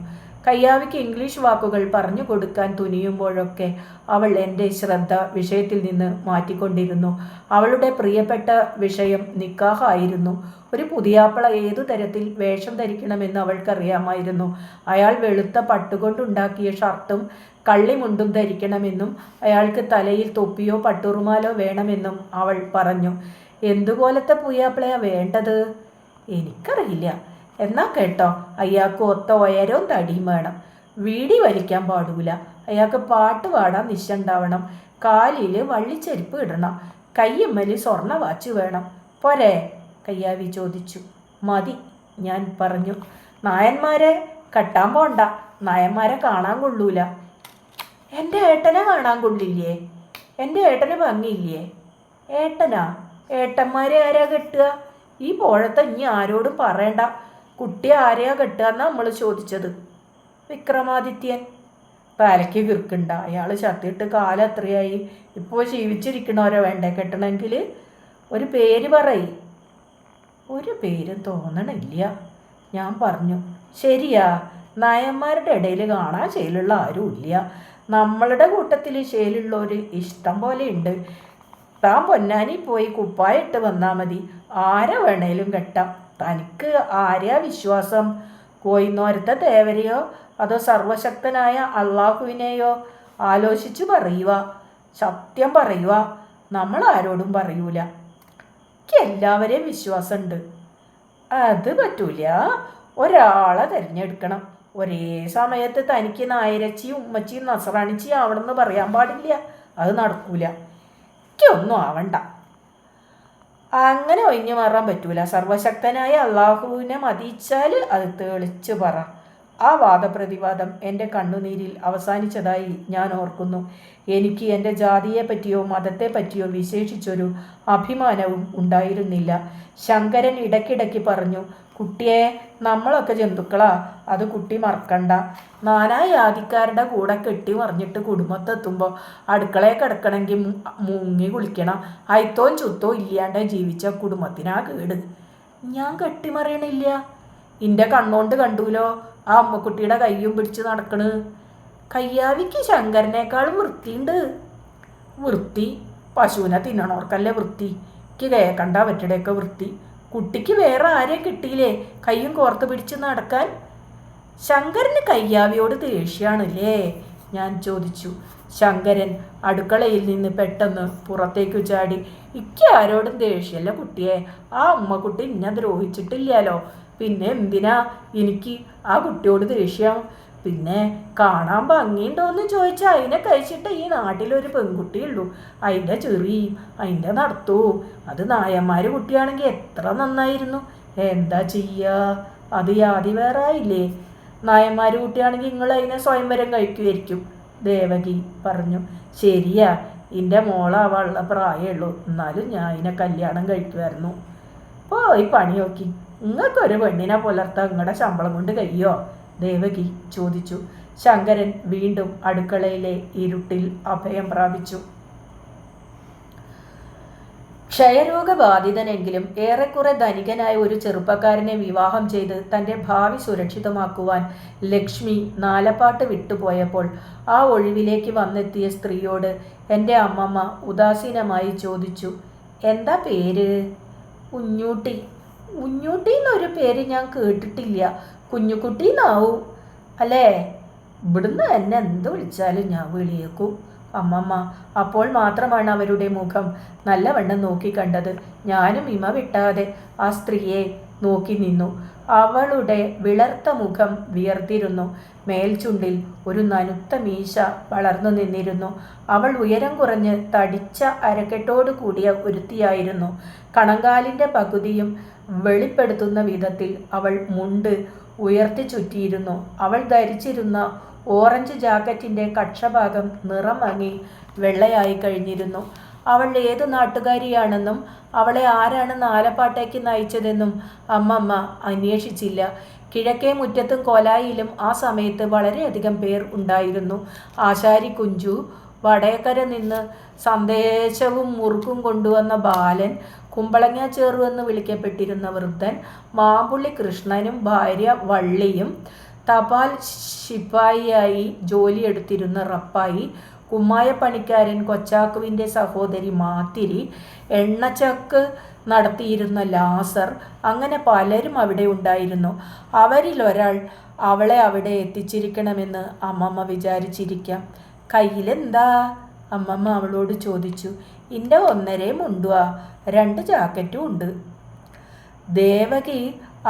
കയ്യാവിക്ക് ഇംഗ്ലീഷ് വാക്കുകൾ പറഞ്ഞു കൊടുക്കാൻ തുനിയുമ്പോഴൊക്കെ അവൾ എൻ്റെ ശ്രദ്ധ വിഷയത്തിൽ നിന്ന് മാറ്റിക്കൊണ്ടിരുന്നു. അവളുടെ പ്രിയപ്പെട്ട വിഷയം നിക്കാഹായിരുന്നു. ഒരു പുതിയാപ്പള ഏതു തരത്തിൽ വേഷം ധരിക്കണമെന്ന് അവൾക്കറിയാമായിരുന്നു. അയാൾ വെളുത്ത പട്ടുകൊണ്ടുണ്ടാക്കിയ ഷർട്ടും കള്ളിമുണ്ടും ധരിക്കണമെന്നും അയാൾക്ക് തലയിൽ തൊപ്പിയോ പട്ടുറുമാലോ വേണമെന്നും അവൾ പറഞ്ഞു. എന്തുപോലത്തെ പുതിയാപ്പളയാ വേണ്ടത്? എനിക്കറിയില്ല. എന്നാ കേട്ടോ, അയാൾക്ക് ഒത്ത ഉയരവും തടിയും വേണം. വീടി വലിക്കാൻ പാടൂല. അയാൾക്ക് പാട്ട് പാടാൻ നിശ്ചയുണ്ടാവണം. കാലിൽ വള്ളിച്ചെരുപ്പ് ഇടണം. കയ്യമ്മൽ സ്വർണ്ണ വാച്ച് വേണം. പോരെ? കയ്യാവി ചോദിച്ചു. മതി, ഞാൻ പറഞ്ഞു. നായന്മാരെ കെട്ടാൻ പോണ്ട, നായന്മാരെ കാണാൻ കൊള്ളൂല. എൻ്റെ ഏട്ടനെ കാണാൻ കൊള്ളില്ലേ? എൻ്റെ ഏട്ടന് ഭംഗിയില്ലേ? ഏട്ടനാ? ഏട്ടന്മാരെ ആരാ കെട്ടുക? ഈ പോഴത്തെ ഇനി ആരോടും പറയണ്ട. കുട്ടി ആരെയാ കെട്ടുക എന്നാ നമ്മൾ ചോദിച്ചത്. വിക്രമാദിത്യൻ. തലയ്ക്ക് കിർക്കണ്ട, അയാൾ ചത്തിയിട്ട് കാലം എത്രയായി? ഇപ്പോൾ ജീവിച്ചിരിക്കണവരോ വേണ്ടേ കെട്ടണമെങ്കിൽ? ഒരു പേര് പറയ്. ഒരു പേരും തോന്നണില്ല, ഞാൻ പറഞ്ഞു. ശരിയാ, നായന്മാരുടെ ഇടയിൽ കാണാൻ ശേലുള്ള ആരുമില്ല. നമ്മളുടെ കൂട്ടത്തിൽ ശേലുള്ളവർ ഇഷ്ടം പോലെ ഉണ്ട്. താൻ പൊന്നാനി പോയി കുപ്പായിട്ട് വന്നാൽ മതി, ആരെ വേണേലും കെട്ടാം. തനിക്ക് ആരെയാ വിശ്വാസം? കോയിന്നോരത്തെ ദേവരെയോ അതോ സർവശക്തനായ അള്ളാഹുവിനെയോ? ആലോചിച്ചു പറയുക, സത്യം പറയുക. നമ്മൾ ആരോടും പറയൂല. എനിക്ക് എല്ലാവരെയും വിശ്വാസമുണ്ട്. അത് പറ്റൂല. ഒരാളെ തിരഞ്ഞെടുക്കണം. ഒരേ സമയത്ത് തനിക്ക് നായരച്ചിയും ഉമ്മച്ചിയും നസറാണിച്ചിയും ആവണമെന്ന് പറയാൻ പാടില്ല. അത് നടക്കൂല. എനിക്കൊന്നും ആവണ്ട. അങ്ങനെ ഒഴിഞ്ഞു മാറാൻ പറ്റൂല. സർവശക്തനായ അള്ളാഹുവിനെ മതിച്ചാൽ അത് തെളിച്ച് പറ. ആ വാദപ്രതിവാദം എൻ്റെ കണ്ണുനീരിൽ അവസാനിച്ചതായി ഞാൻ ഓർക്കുന്നു. എനിക്ക് എൻ്റെ ജാതിയെ പറ്റിയോ മതത്തെ പറ്റിയോ വിശേഷിച്ചൊരു അഭിമാനവും ഉണ്ടായിരുന്നില്ല. ശങ്കരൻ ഇടയ്ക്കിടയ്ക്ക് പറഞ്ഞു, കുട്ടിയെ, നമ്മളൊക്കെ ജന്തുക്കളാ, അത് കുട്ടി മറക്കണ്ട. നാനാജാതിക്കാരുടെ കൂടെ കെട്ടി മറിഞ്ഞിട്ട് കുടുംബത്തെത്തുമ്പോൾ അടുക്കളയിൽ കിടക്കണമെങ്കിൽ മുങ്ങി കുളിക്കണം. അയത്തോ ചുത്തോ ഇല്ലാണ്ട് ജീവിച്ച കുടുംബത്തിനാ കേട്. ഞാൻ കെട്ടിമറിയണില്ല. എൻ്റെ കണ്ണോണ്ട് കണ്ടൂലോ ആ അമ്മക്കുട്ടിയുടെ കയ്യും പിടിച്ച് നടക്കണ്. കയ്യാവിക്ക് ശങ്കരനേക്കാളും വൃത്തിയുണ്ട്. വൃത്തി പശുവിനെ തിന്നണോർക്കല്ലേ വൃത്തി. എനിക്ക് കേൾക്കണ്ട അവരുടെയൊക്കെ വൃത്തി. കുട്ടിക്ക് വേറെ ആരെയും കിട്ടിയില്ലേ കയ്യും കോർത്ത് പിടിച്ച് നടക്കാൻ? ശങ്കരന് കയ്യാവിയോട് ദേഷ്യാണല്ലേ? ഞാൻ ചോദിച്ചു. ശങ്കരൻ അടുക്കളയിൽ നിന്ന് പെട്ടെന്ന് പുറത്തേക്കു ചാടി. എനിക്ക് ആരോടും ദേഷ്യമല്ല കുട്ടിയെ. ആ അമ്മക്കുട്ടി എന്നെ ദ്രോഹിച്ചിട്ടില്ലല്ലോ. പിന്നെ എന്തിനാ എനിക്ക് ആ കുട്ടിയോട് ദേഷ്യം? പിന്നെ കാണാൻ ഭംഗിയുണ്ടോയെന്ന് ചോദിച്ചാൽ അതിനെ കഴിച്ചിട്ട് ഈ നാട്ടിലൊരു പെൺകുട്ടിയുള്ളൂ. അതിൻ്റെ ചെറിയും അതിൻ്റെ നടത്തവും. അത് നായന്മാർ കുട്ടിയാണെങ്കിൽ എത്ര നന്നായിരുന്നു. എന്താ ചെയ്യുക? അത് യാതി വേറായില്ലേ. നായന്മാർ കുട്ടിയാണെങ്കിൽ നിങ്ങൾ അതിനെ സ്വയംവരം കഴിക്കുമായിരിക്കും, ദേവകി പറഞ്ഞു. ശരിയാ, എൻ്റെ മോളാവാനുള്ള പ്രായമുള്ളൂ. എന്നാലും ഞാൻ അതിനെ കല്യാണം കഴിക്കുമായിരുന്നു. പോയി പണി നോക്കി. നിങ്ങൾക്കൊരു പെണ്ണിനെ പുലർത്താൻ നിങ്ങളുടെ ശമ്പളം കൊണ്ട് കഴിയോ? ദേവകി ചോദിച്ചു. ശങ്കരൻ വീണ്ടും അടുക്കളയിലെ ഇരുട്ടിൽ അഭയം പ്രാപിച്ചു. ക്ഷയരോഗബാധിതനെങ്കിലും ഏറെക്കുറെ ധനികനായ ഒരു ചെറുപ്പക്കാരനെ വിവാഹം ചെയ്ത് തൻ്റെ ഭാവി സുരക്ഷിതമാക്കുവാൻ ലക്ഷ്മി നാലപ്പാട്ട് വിട്ടുപോയപ്പോൾ ആ ഒഴിവിലേക്ക് വന്നെത്തിയ സ്ത്രീയോട് എൻ്റെ അമ്മമ്മ ഉദാസീനമായി ചോദിച്ചു, എന്താ പേര്? കുഞ്ഞൂട്ടി. കുഞ്ഞൂട്ടി എന്നൊരു പേര് ഞാൻ കേട്ടിട്ടില്ല. കുഞ്ഞുകുട്ടി എന്നാവും അല്ലേ? ഇവിടുന്ന് എന്നെ എന്ത് വിളിച്ചാലും ഞാൻ വിളിയേക്കൂ. അമ്മമ്മ അപ്പോൾ മാത്രമാണ് അവരുടെ മുഖം നല്ലവണ്ണം നോക്കിക്കണ്ടത്. ഞാനും ഇമ വിട്ടാതെ ആ സ്ത്രീയെ നോക്കി നിന്നു. അവളുടെ വിളർത്ത മുഖം വിയർത്തിരുന്നു. മേൽചുണ്ടിൽ ഒരു നനുത്ത മീശ വളർന്നു നിന്നിരുന്നു. അവൾ ഉയരം കുറഞ്ഞ് തടിച്ച അരക്കെട്ടോട് കൂടിയ ഒരുത്തിയായിരുന്നു. കണങ്കാലിൻ്റെ പകുതിയും വെളിപ്പെടുത്തുന്ന വിധത്തിൽ അവൾ മുണ്ട് ഉയർത്തി ചുറ്റിയിരുന്നു. അവൾ ധരിച്ചിരുന്ന ഓറഞ്ച് ജാക്കറ്റിൻ്റെ കക്ഷഭാഗം നിറം മങ്ങി വെള്ളയായി കഴിഞ്ഞിരുന്നു. അവൾ ഏതു നാട്ടുകാരിയാണെന്നും അവളെ ആരാണ് നാലപ്പാട്ടേക്ക് നയിച്ചതെന്നും അമ്മമ്മ അന്വേഷിച്ചില്ല. കിഴക്കേ മുറ്റത്തും കോലായിലും ആ സമയത്ത് വളരെയധികം പേർ ഉണ്ടായിരുന്നു. ആശാരി കുഞ്ചു, വടേക്കര നിന്ന് സന്ദേശവും മുറുക്കും കൊണ്ടുവന്ന ബാലൻ, കുമ്പളങ്ങ ചേറു എന്ന് വിളിക്കപ്പെട്ടിരുന്ന വൃദ്ധൻ, മാമ്പുള്ളി കൃഷ്ണനും ഭാര്യ വള്ളിയും, തപാൽ ശിപ്പായിയായി ജോലിയെടുത്തിരുന്ന റപ്പായി, കുമ്മായപ്പണിക്കാരൻ കൊച്ചാക്കുവിൻ്റെ സഹോദരി മാത്തിരി, എണ്ണച്ചക്ക് നടത്തിയിരുന്ന ലാസർ, അങ്ങനെ പലരും അവിടെ ഉണ്ടായിരുന്നു. അവരിലൊരാൾ അവളെ അവിടെ എത്തിച്ചിരിക്കണമെന്ന് അമ്മമ്മ വിചാരിച്ചിരിക്കാം. കയ്യിലെന്താ? അമ്മമ്മ അവളോട് ചോദിച്ചു. ഇൻ്റെ 1.5 മുണ്ടുവാ, 2 ജാക്കറ്റും ഉണ്ട്. ദേവകി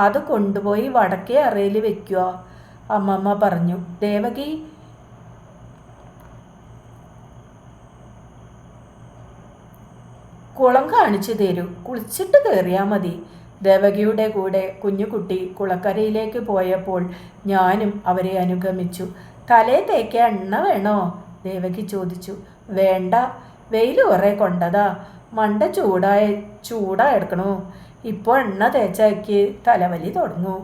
അത് കൊണ്ടുപോയി വടക്കേ അറയിൽ വെക്കുക, അമ്മമ്മ പറഞ്ഞു. ദേവകി കുളം കാണിച്ചു തരൂ, കുളിച്ചിട്ട് കയറിയാൽ മതി. ദേവകിയുടെ കൂടെ കുഞ്ഞുകുട്ടി കുളക്കരയിലേക്ക് പോയപ്പോൾ ഞാനും അവരെ അനുഗമിച്ചു. തലേ തേക്കാൻ എണ്ണ വേണോ? ദേവകി ചോദിച്ചു. വേണ്ട, വെയിൽ കുറേ കൊണ്ടതാ, മണ്ട ചൂടായെടുക്കണോ? ഇപ്പോൾ എണ്ണ തേച്ചാക്കി തലവലി തുടങ്ങൂ.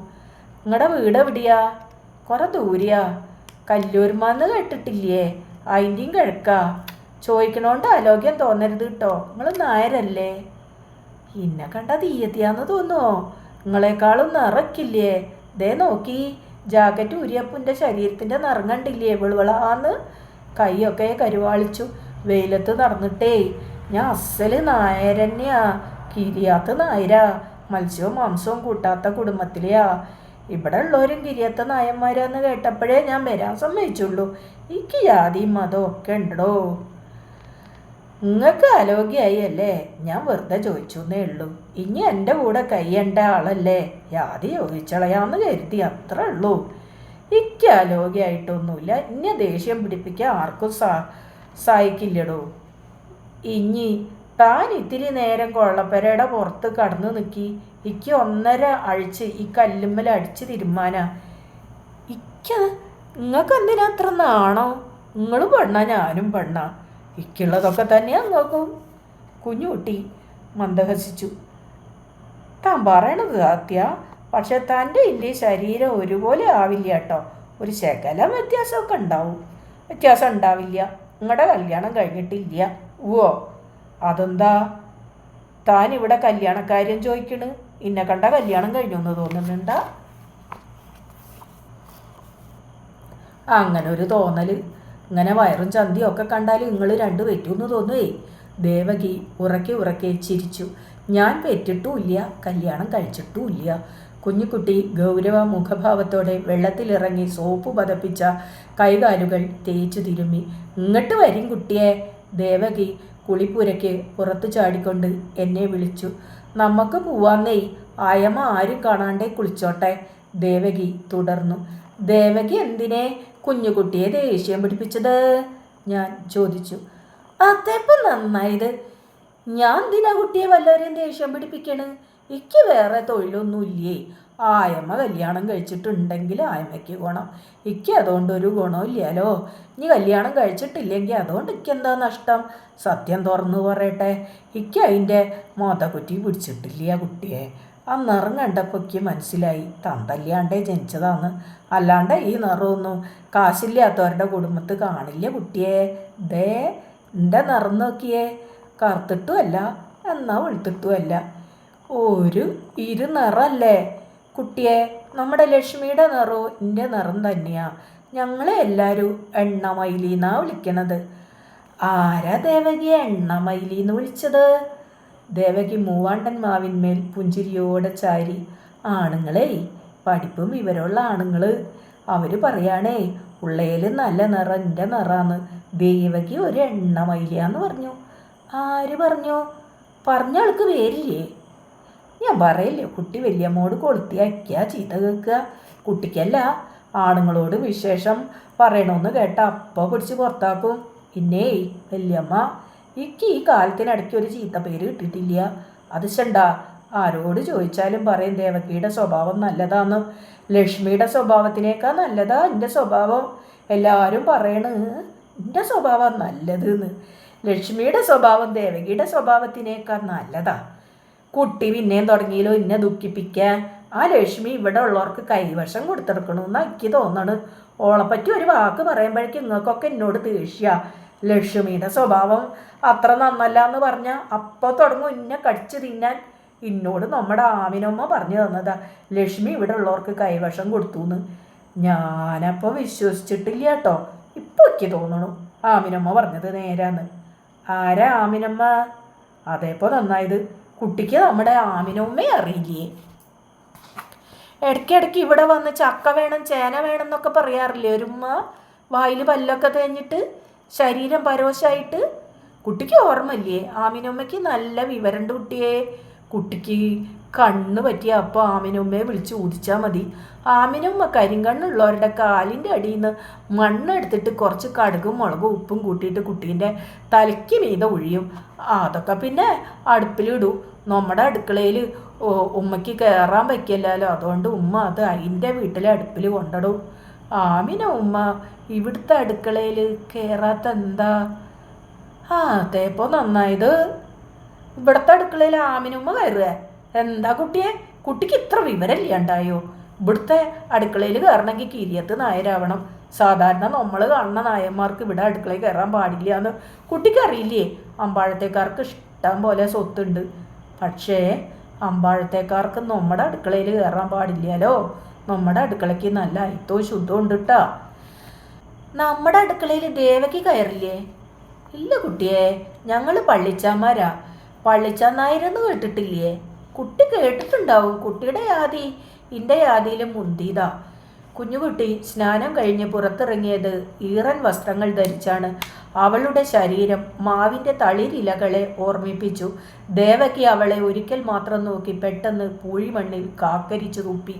നിങ്ങളുടെ വീട് എവിടെയാ? കുറെ ദൂരെയാ. കല്ലൂർമാന്ന് കേട്ടിട്ടില്ലേ? അതിൻ്റെയും കിഴക്കാ. ചോദിക്കണോണ്ട് ആരോഗ്യം തോന്നരുത് കേട്ടോ, നിങ്ങൾ നായരല്ലേ? ഇന്നെ കണ്ട തീയത്തിയാന്ന് തോന്നുമോ? നിങ്ങളെക്കാളും നിറക്കില്ലേ? ദേ നോക്കി, ജാക്കറ്റ് ഊരിയപ്പൻ്റെ ശരീരത്തിൻ്റെ നിറം കണ്ടില്ലേ? വെളുവളാന്ന്. കൈയൊക്കെ കരുവാളിച്ചു. വെയിലത്ത് നടന്നിട്ടേ ഞാൻ അസല് നായരന്നെയാ, കിരിയാത്ത നായരാ. മത്സ്യവും മാംസവും കൂട്ടാത്ത കുടുംബത്തിലെയാ. ഇവിടെ ഉള്ളവരും കിരിയത്ത നായന്മാരാന്ന് കേട്ടപ്പോഴേ ഞാൻ വരാൻ സമ്മതിച്ചുള്ളൂ. എനിക്ക് ജാതിയും മതവും ഒക്കെ ഉണ്ടോ. നിങ്ങൾക്ക് ആരോഗ്യമായി അല്ലേ? ഞാൻ വെറുതെ ചോദിച്ചെന്നേ ഉള്ളൂ. ഇനി എൻ്റെ കൂടെ കയ്യേണ്ട ആളല്ലേ, ജാതി ചോദിച്ചളയാന്ന് കരുതി, അത്രേ ഉള്ളൂ. എനിക്ക് ആരോഗ്യമായിട്ടൊന്നുമില്ല. ഇനി ദേഷ്യം പിടിപ്പിക്കാൻ ആർക്കും സഹിക്കില്ലടോ. ഇനി താൻ ഇത്തിരി നേരം കൊള്ളപ്പരയുടെ പുറത്ത് കടന്നു നിൽക്കി. ഇക്ക് 1.5 അഴിച്ച് ഈ കല്ലുമ്മൽ അടിച്ച് തിരുമാനാ. നിങ്ങൾക്ക് എന്തിനാ അത്ര നാണോ? നിങ്ങൾ പെണ്ണ, ഞാനും പെണ്ണ. ഇക്കുള്ളതൊക്കെ തന്നെയാ നോക്കും. കുഞ്ഞുകുട്ടി മന്ദഹസിച്ചു. താൻ പറയണത് സത്യ, പക്ഷെ തൻ്റെ എൻ്റെ ശരീരം ഒരുപോലെ ആവില്ല കേട്ടോ. ഒരു ശകലം വ്യത്യാസമൊക്കെ ഉണ്ടാവും. വ്യത്യാസം ഉണ്ടാവില്ല. നിങ്ങളുടെ കല്യാണം കഴിഞ്ഞിട്ടില്ല. ഓ, അതെന്താ താൻ ഇവിടെ കല്യാണക്കാര്യം ചോദിക്കണ്? ഇന്നെ കണ്ട കല്യാണം കഴിഞ്ഞു എന്ന് തോന്നുന്നുണ്ടാ? അങ്ങനെ ഒരു തോന്നൽ. ഇങ്ങനെ വയറും ചന്തിയും ഒക്കെ കണ്ടാൽ നിങ്ങൾ രണ്ടു പറ്റുമെന്ന് തോന്നുവേ. ദേവകി ഉറക്കെ ചിരിച്ചു. ഞാൻ പെറ്റിട്ടുമില്ല, കല്യാണം കഴിച്ചിട്ടുമില്ല. കുഞ്ഞുകുട്ടി ഗൗരവ മുഖഭാവത്തോടെ വെള്ളത്തിലിറങ്ങി സോപ്പ് പതപ്പിച്ച കൈകാലുകൾ തേച്ചു തിരുമ്മി. ഇങ്ങോട്ട് വരും കുട്ടിയെ. ദേവകി കുളിപ്പുരയ്ക്ക് പുറത്തു ചാടിക്കൊണ്ട് എന്നെ വിളിച്ചു. നമുക്ക് പോവാന്നേ, ആയമ്മ ആരും കാണാണ്ടേ കുളിച്ചോട്ടെ. ദേവകി തുടർന്നു. ദേവകി എന്തിനെ കുഞ്ഞുകുട്ടിയെ ദേഷ്യം പിടിപ്പിച്ചത്? ഞാൻ ചോദിച്ചു. അതേപ്പം നന്നായത്. ഞാൻ എന്തിനാ കുട്ടിയെ വല്ലവരെയും ദേഷ്യം പിടിപ്പിക്കണ്? എനിക്ക് വേറെ തൊഴിലൊന്നുമില്ലേ. ആയമ്മ കല്യാണം കഴിച്ചിട്ടുണ്ടെങ്കിൽ ആയമ്മയ്ക്ക് ഗുണം. എനിക്ക് അതുകൊണ്ടൊരു ഗുണമില്ലല്ലോ. ഇനി കല്യാണം കഴിച്ചിട്ടില്ലെങ്കിൽ അതുകൊണ്ട് എനിക്കെന്താ നഷ്ടം? സത്യം തുറന്നു പറയട്ടെ, എനിക്ക് അതിൻ്റെ മോതക്കുറ്റി പിടിച്ചിട്ടില്ല കുട്ടിയെ. ആ നിറം കണ്ടപ്പോൾ എനിക്ക് മനസ്സിലായി തന്തല്ലാണ്ടേ ജനിച്ചതാന്ന്. അല്ലാണ്ട് ഈ നിറമൊന്നും കാശില്ലാത്തവരുടെ കുടുംബത്ത് കാണില്ല കുട്ടിയെ. ദേ എൻ്റെ നിറം നോക്കിയേ. കറുത്തിട്ടുമല്ല എന്നാ വെളുത്തിട്ടുമല്ല, ഒരു നിറമല്ലേ കുട്ടിയെ. നമ്മുടെ ലക്ഷ്മിയുടെ നിറവും എൻ്റെ നിറം തന്നെയാ. ഞങ്ങളെ എല്ലാവരും എണ്ണമയിലിന്നാ വിളിക്കണത്. ആരാ ദേവകിയെ എണ്ണമയിലിന്ന് വിളിച്ചത്? ദേവകി മൂവാണ്ടൻ മാവിന്മേൽ പുഞ്ചിരിയോടെ ചാരി. ആണുങ്ങളെ, പഠിപ്പും വിവരമുള്ള ആണുങ്ങൾ. അവർ പറയാണേ ഉള്ളയിൽ നല്ല നിറം എൻ്റെ നിറാന്ന്. ദേവകി ഒരു എണ്ണമയിലാന്ന് പറഞ്ഞു. ആര് പറഞ്ഞു? പറഞ്ഞ ആൾക്ക് പേരില്ലേ? ഞാൻ പറയില്ലേ, കുട്ടി വല്യമ്മോട് കൊളുത്തിയാക്കിയാ ചീത്ത കേൾക്കുക. കുട്ടിക്കല്ല, ആണുങ്ങളോട് വിശേഷം പറയണമെന്ന് കേട്ട അപ്പോൾ പിടിച്ച് പുറത്താക്കും. പിന്നേ വല്യമ്മ, എനിക്ക് ഈ കാലത്തിനിടയ്ക്ക് ഒരു ചീത്ത പേര് കിട്ടിയിട്ടില്ല. അത് ശണ്ടാ. ആരോട് ചോദിച്ചാലും പറയും ദേവകിയുടെ സ്വഭാവം നല്ലതാന്ന്. ലക്ഷ്മിയുടെ സ്വഭാവത്തിനേക്കാൾ നല്ലതാ എൻ്റെ സ്വഭാവം. എല്ലാവരും പറയണ് എൻ്റെ സ്വഭാവം നല്ലതെന്ന്. ലക്ഷ്മിയുടെ സ്വഭാവം ദേവകിയുടെ സ്വഭാവത്തിനേക്കാൾ നല്ലതാ. കുട്ടി പിന്നെയും തുടങ്ങിയല്ലോ എന്നെ ദുഃഖിപ്പിക്കാൻ. ആ ലക്ഷ്മി ഇവിടെ ഉള്ളവർക്ക് കൈവശം കൊടുത്തെടുക്കണമെന്ന് എനിക്ക് തോന്നണ്. ഓളെപ്പറ്റി ഒരു വാക്ക് പറയുമ്പോഴേക്കും നിങ്ങൾക്കൊക്കെ എന്നോട് ദേഷ്യ. ലക്ഷ്മിയുടെ സ്വഭാവം അത്ര നന്നല്ല എന്ന് പറഞ്ഞാൽ അപ്പോൾ തുടങ്ങും എന്നെ കടിച്ചു തിന്നാൻ. എന്നോട് നമ്മുടെ ആമിനമ്മ പറഞ്ഞു തന്നതാ ലക്ഷ്മി ഇവിടെ ഉള്ളവർക്ക് കൈവശം കൊടുത്തുന്ന്. ഞാനപ്പോൾ വിശ്വസിച്ചിട്ടില്ല കേട്ടോ. ഇപ്പോൾ എനിക്ക് തോന്നണു ആമിനമ്മ പറഞ്ഞത് നേരാന്ന്. ആരാ ആമിനമ്മ? അതേപ്പോൾ നന്നായത്. കുട്ടിക്ക് നമ്മുടെ ആമിനമ്മയെ അറിയില്ലേ? ഇടയ്ക്കിടയ്ക്ക് ഇവിടെ വന്ന് ചക്ക വേണം ചേന വേണം എന്നൊക്കെ പറയാറില്ലേ ഒരുമ്മ? വായിൽ പല്ലൊക്കെ തേഞ്ഞിട്ട് ശരീരം പരോശമായിട്ട്. കുട്ടിക്ക് ഓർമ്മയില്ലേ? ആമിനമ്മയ്ക്ക് നല്ല വിവരമുണ്ട് കുട്ടിയെ. കുട്ടിക്ക് കണ്ണ് പറ്റിയ അപ്പോൾ ആമിനമ്മയെ വിളിച്ച് ഊതിച്ചാൽ മതി. ആമിനമ്മ കരിങ്കണ്ണുള്ളവരുടെ കാലിൻ്റെ അടിയിൽ നിന്ന് മണ്ണെടുത്തിട്ട് കുറച്ച് കടുകും മുളകും ഉപ്പും കൂട്ടിയിട്ട് കുട്ടീൻ്റെ തലയ്ക്ക് മീതെ ഒഴിയും. അതൊക്കെ പിന്നെ അടുപ്പിലിടും. നമ്മുടെ അടുക്കളയിൽ ഉമ്മയ്ക്ക് കയറാൻ വയ്ക്കില്ലല്ലോ, അതുകൊണ്ട് ഉമ്മ അത് അതിൻ്റെ വീട്ടിലെ അടുപ്പിൽ കൊണ്ടിടും. ആമിന ഉമ്മ ഇവിടുത്തെ അടുക്കളയിൽ കയറാത്ത എന്താ? അതേപ്പോൾ നന്നായത്. ഇവിടുത്തെ അടുക്കളയിൽ ആമിനുമ്മ കയറുക എന്താ കുട്ടിയെ? കുട്ടിക്ക് ഇത്ര വിവരമില്ലാണ്ടായോ? ഇവിടുത്തെ അടുക്കളയിൽ കയറണമെങ്കിൽ കിരിയത്ത് നായരാവണം. സാധാരണ നമ്മൾ കാണുന്ന നായന്മാർക്ക് ഇവിടെ അടുക്കളയിൽ കയറാൻ പാടില്ല എന്ന് കുട്ടിക്ക് അറിയില്ലേ? അമ്പാഴത്തേക്കാർക്ക് ഇഷ്ടം പോലെ സ്വത്തുണ്ട്. പക്ഷേ അമ്പാഴത്തേക്കാർക്ക് നമ്മുടെ അടുക്കളയിൽ കയറാൻ പാടില്ലല്ലോ. നമ്മുടെ അടുക്കളയ്ക്ക് നല്ല അയിത്തവും ശുദ്ധവും ഉണ്ട് കേട്ടോ. നമ്മുടെ അടുക്കളയിൽ ദേവകി കയറില്ലേ? ഇല്ല കുട്ടിയെ, ഞങ്ങൾ പള്ളിച്ചാന്മാരാ. പള്ളിച്ചാൻ നായരെന്ന് കേട്ടിട്ടില്ലേ? കുട്ടി കേട്ടിട്ടുണ്ടാവും. കുട്ടിയുടെ യാതി ഇൻ്റെ യാതിയിലും മുന്തിയതാ. കുഞ്ഞുകുട്ടി സ്നാനം കഴിഞ്ഞ് പുറത്തിറങ്ങിയത് ഈറൻ വസ്ത്രങ്ങൾ ധരിച്ചാണ്. അവളുടെ ശരീരം മാവിൻ്റെ തളിരിലകളെ ഓർമ്മിപ്പിച്ചു. ദേവകി അവളെ ഒരിക്കൽ മാത്രം നോക്കി പെട്ടെന്ന് പൂഴിമണ്ണിൽ കാക്കരിച്ചു തുപ്പി.